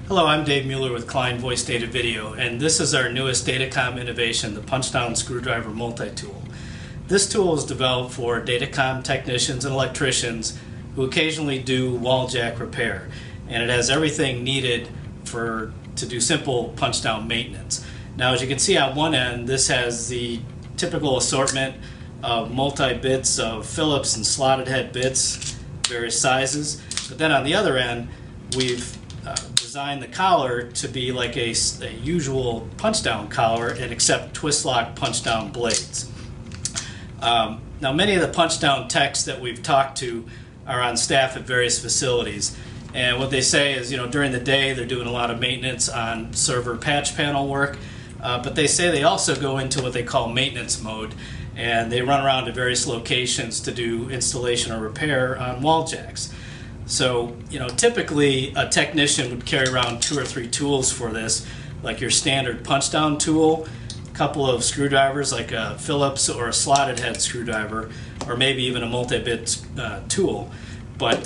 Hello, I'm Dave Mueller with Klein Voice Data Video, and this is our newest datacom innovation, the Punchdown Screwdriver Multi-Tool. This tool is developed for datacom technicians and electricians who occasionally do wall jack repair, and it has everything needed to do simple punch-down maintenance. Now, as you can see on one end, this has the typical assortment of multi-bits of Phillips and slotted head bits, various sizes, but then on the other end, we've designed the collar to be like a usual punch-down collar and accept twist-lock punch-down blades. Now, many of the punch-down techs that we've talked to are on staff at various facilities, and what they say is, during the day they're doing a lot of maintenance on server patch panel work, but they say they also go into what they call maintenance mode, and they run around to various locations to do installation or repair on wall jacks. So, typically a technician would carry around 2 or 3 tools for this, like your standard punch-down tool, a couple of screwdrivers like a Phillips or a slotted head screwdriver, or maybe even a multi-bit tool. But,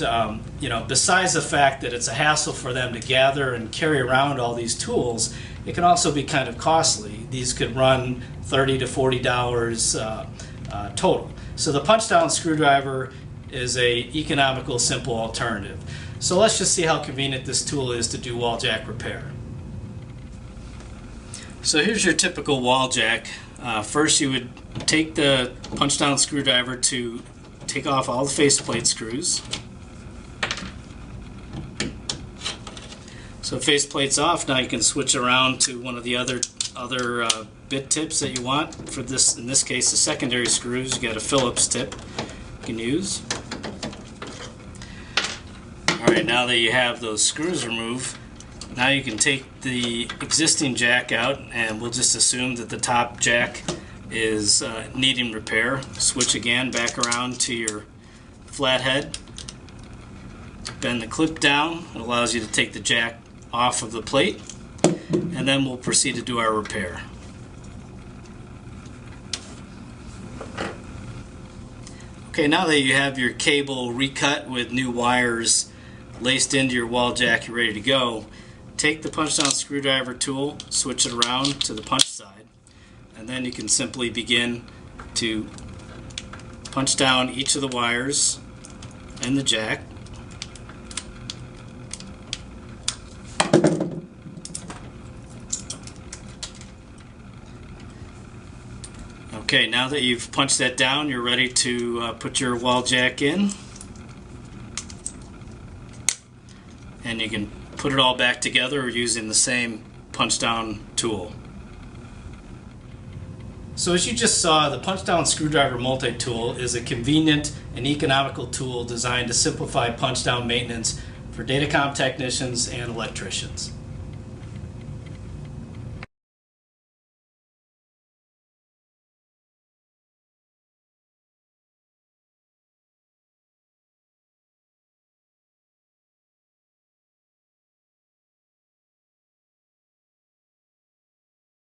besides the fact that it's a hassle for them to gather and carry around all these tools, it can also be kind of costly. These could run $30 to $40 total. So the punch-down screwdriver is a economical, simple alternative. So let's just see how convenient this tool is to do wall jack repair. So here's your typical wall jack. First, you would take the punch-down screwdriver to take off all the faceplate screws. So faceplate's off. Now you can switch around to one of the other bit tips that you want. For this, in this case, the secondary screws, you got a Phillips tip you can use. Alright, now that you have those screws removed, now you can take the existing jack out, and we'll just assume that the top jack is needing repair. Switch again back around to your flathead. Bend the clip down. It allows you to take the jack off of the plate, and then we'll proceed to do our repair. Okay, now that you have your cable recut with new wires laced into your wall jack, you're ready to go. Take the punch-down screwdriver tool, switch it around to the punch side, and then you can simply begin to punch down each of the wires in the jack. Okay, now that you've punched that down, you're ready to put your wall jack in. And you can put it all back together using the same punch-down tool. So as you just saw, the Punchdown Screwdriver Multi-Tool is a convenient and economical tool designed to simplify punch-down maintenance for datacom technicians and electricians.